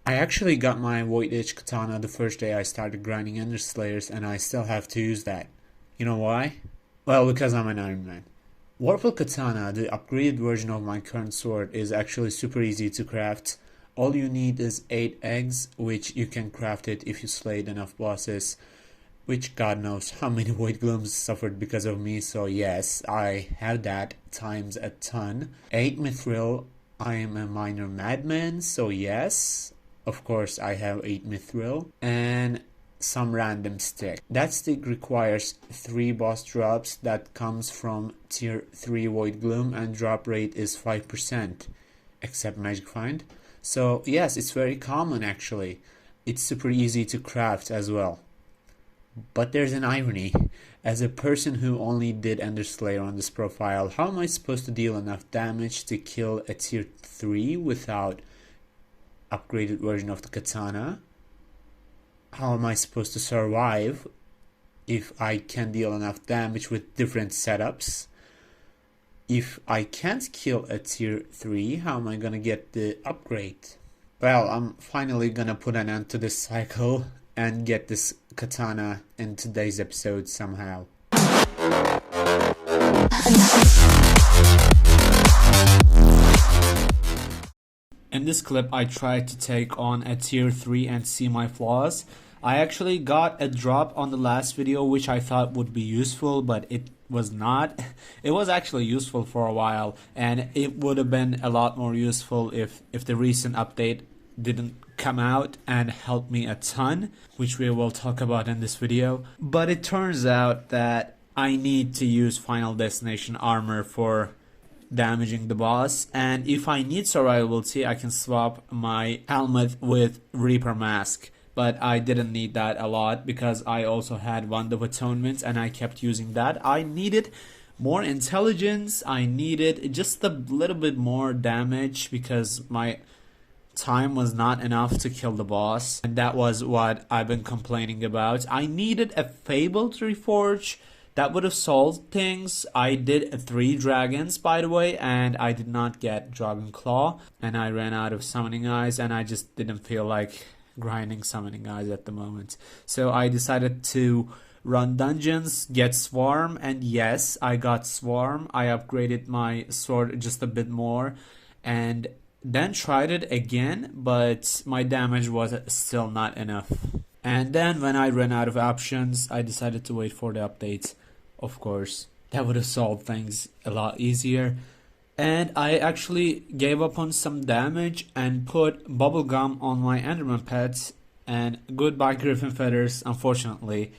I actually got my Void Edge Katana the first day I started grinding Ender Slayers, and I still have to use that. You know why? Well, because I'm an Iron Man. Warple Katana, the upgraded version of my current sword, is actually super easy to craft. All you need is 8 eggs, which you can craft it if you slayed enough bosses, which God knows how many Void Glooms suffered because of me, so yes, I have that times a ton. 8 Mithril, I am a minor madman, so yes, of course I have 8 Mithril, and some random stick. That stick requires 3 boss drops that comes from tier 3 Void Gloom, and drop rate is 5%, except Magic Find. So yes, it's very common actually. It's super easy to craft as well. But there's an irony. As a person who only did Ender Slayer on this profile, how am I supposed to deal enough damage to kill a tier 3 without upgraded version of the katana? How am I supposed to survive if I can deal enough damage with different setups? If I can't kill a tier 3, how am I gonna get the upgrade? Well, I'm finally gonna put an end to this cycle and get this katana in today's episode somehow. In this clip, I tried to take on a tier 3 and see my flaws. I actually got a drop on the last video which I thought would be useful, but it was not. It was actually useful for a while, and it would have been a lot more useful if the recent update didn't come out and help me a ton, which we will talk about in this video. But it turns out that I need to use Final Destination armor for damaging the boss, and if I need survivability, I can swap my helmet with Reaper mask. But I didn't need that a lot because I also had Wand of Atonement and I kept using that. I needed more intelligence, I needed just a little bit more damage because my time was not enough to kill the boss, and that was what I've been complaining about. I needed a Fabled Reforge. That would have solved things. I did 3 dragons, by the way, and I did not get Dragon Claw, and I ran out of Summoning Eyes, and I just didn't feel like grinding Summoning Eyes at the moment. So I decided to run dungeons, get Swarm, and yes, I got Swarm. I upgraded my sword just a bit more, and then tried it again, but my damage was still not enough. And then when I ran out of options, I decided to wait for the updates. Of course, that would have solved things a lot easier. And I actually gave up on some damage and put bubblegum on my Enderman pets, and goodbye Griffin Feathers. Unfortunately,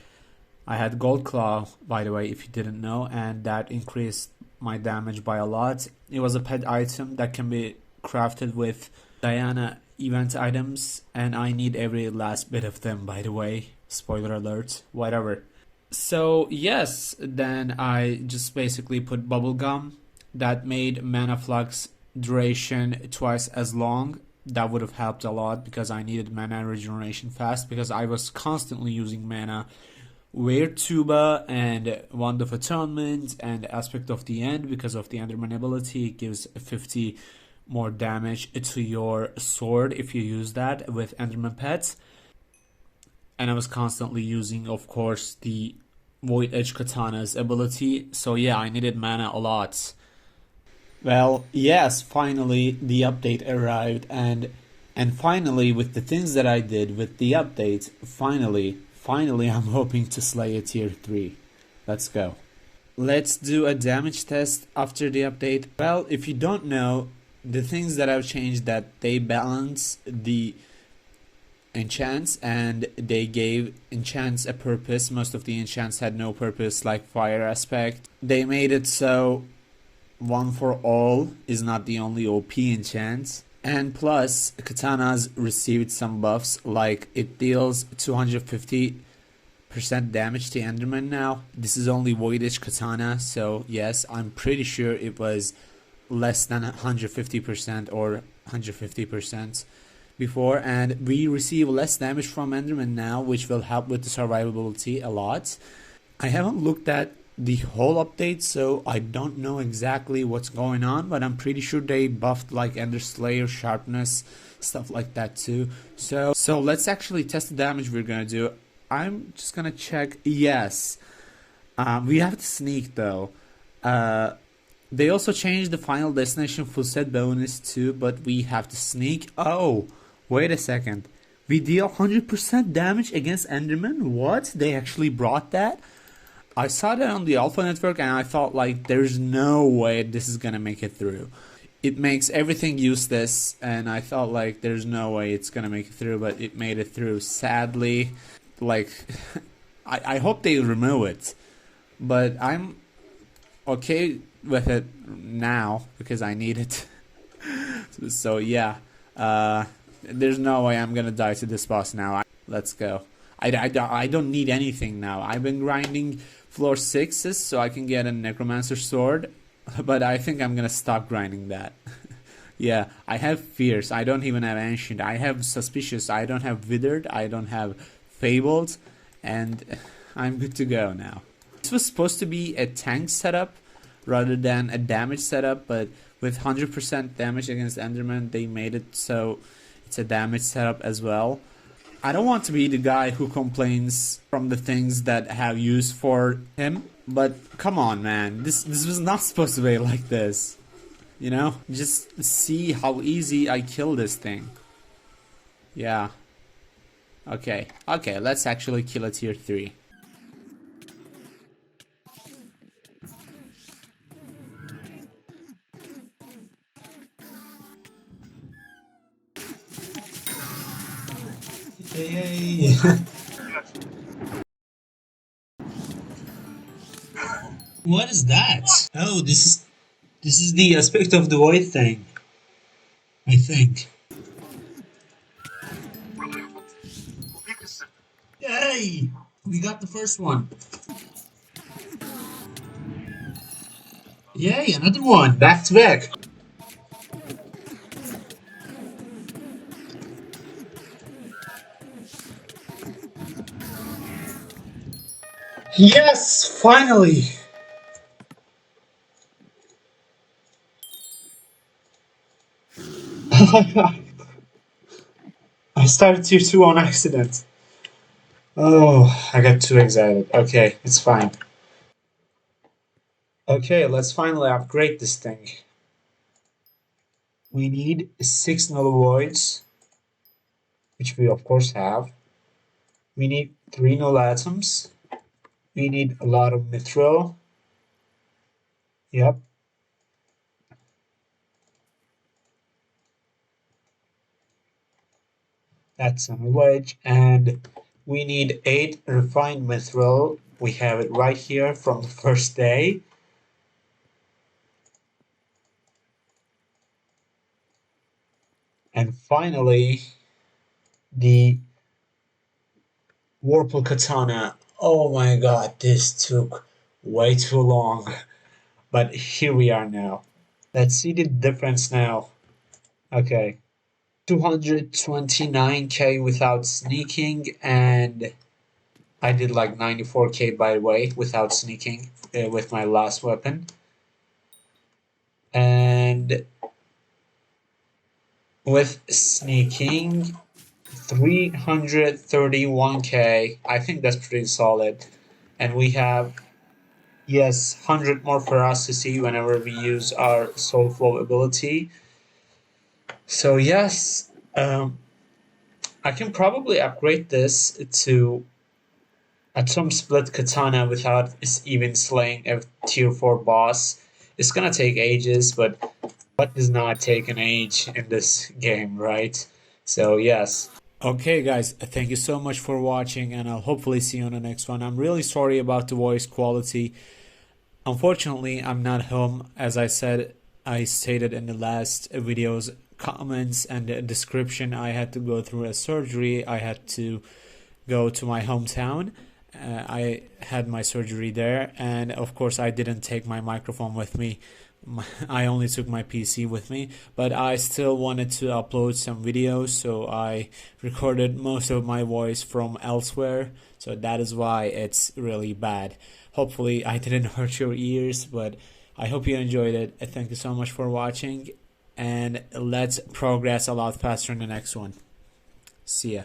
I had Gold Claw, by the way, if you didn't know, and that increased my damage by a lot. It was a pet item that can be crafted with Diana event items, and I need every last bit of them, by the way. Spoiler alert, whatever. So yes, then I just basically put bubblegum. That made mana flux duration twice as long. That would have helped a lot because I needed mana regeneration fast, because I was constantly using mana. Weird Tuba and Wand of Atonement and Aspect of the End, because of the Enderman ability, it gives 50 more damage to your sword if you use that with Enderman pets. And I was constantly using, of course, the Void Edge Katana's ability. So yeah, I needed mana a lot. Well, yes, finally the update arrived, and finally, with the things that I did with the update, finally I'm hoping to slay a tier 3. Let's go. Let's do a damage test after the update. Well, if you don't know, the things that I've changed, that they balance the enchants and they gave enchants a purpose. Most of the enchants had no purpose, like Fire Aspect. They made it so One for All is not the only OP enchant. And plus, Katanas received some buffs, like it deals 250% damage to Enderman now. This is only Void Edge Katana, so yes, I'm pretty sure it was less than 150% or 150% before, and we receive less damage from Enderman now, which will help with the survivability a lot. I haven't looked at the whole update, so I don't know exactly what's going on, but I'm pretty sure they buffed like Ender Slayer sharpness stuff like that too. So let's actually test the damage we're gonna do. I'm just gonna check. Yes, we have to sneak though. They also changed the final destination full set bonus too, but we have to sneak. Oh, wait a second. We deal 100% damage against Enderman? What? They actually brought that? I saw that on the Alpha network and I thought like there's no way this is gonna make it through. It makes everything useless and I thought like there's no way it's gonna make it through, but it made it through. Sadly, like I hope they remove it. But I'm okay with it now because I need it. So yeah, there's no way I'm gonna die to this boss now. Let's go. I don't need anything now. I've been grinding floor 6s so I can get a necromancer sword, but I think I'm gonna stop grinding that. Yeah, I have fierce. I don't even have ancient. I have suspicious. I don't have withered. I don't have fabled, and I'm good to go now. This was supposed to be a tank setup rather than a damage setup, but with 100% damage against Enderman, they made it so it's a damage setup as well. I don't want to be the guy who complains from the things that have use for him, but come on, man, this was not supposed to be like this. You know, just see how easy I kill this thing. Yeah. Okay, let's actually kill a tier 3. Yay! What is that? Oh, this is the aspect of the void thing. I think. Yay! We got the first one. Yay, another one. Back to back. Yes, finally. Oh my god. I started tier 2 on accident. Oh, I got too excited. Okay, it's fine. Okay, let's finally upgrade this thing. We need 6 null voids, which we of course have. We need 3 null atoms. We need a lot of mithril. Yep. That's a wedge. And we need 8 refined mithril. We have it right here from the first day. And finally, the Warple Katana. Oh my god, this took way too long. But here we are now. Let's see the difference now. Okay. 229k without sneaking, and I did like 94k by the way without sneaking with my last weapon. And with sneaking, 331k. I think that's pretty solid. And we have, yes, 100 more ferocity whenever we use our soul flow ability. So yes, I can probably upgrade this to Atom Split Katana without even slaying a tier 4 boss. It's gonna take ages, but what does not take an age in this game, right? So yes. Okay guys, thank you so much for watching and I'll hopefully see you on the next one. I'm really sorry about the voice quality. Unfortunately, I'm not home. As I stated in the last video's comments and the description, I had to go through a surgery. I had to go to my hometown. I had my surgery there, and of course I didn't take my microphone with me. I only took my PC with me, but I still wanted to upload some videos, so I recorded most of my voice from elsewhere, so that is why it's really bad. Hopefully I didn't hurt your ears, but I hope you enjoyed it. Thank you so much for watching, and let's progress a lot faster in the next one. See ya.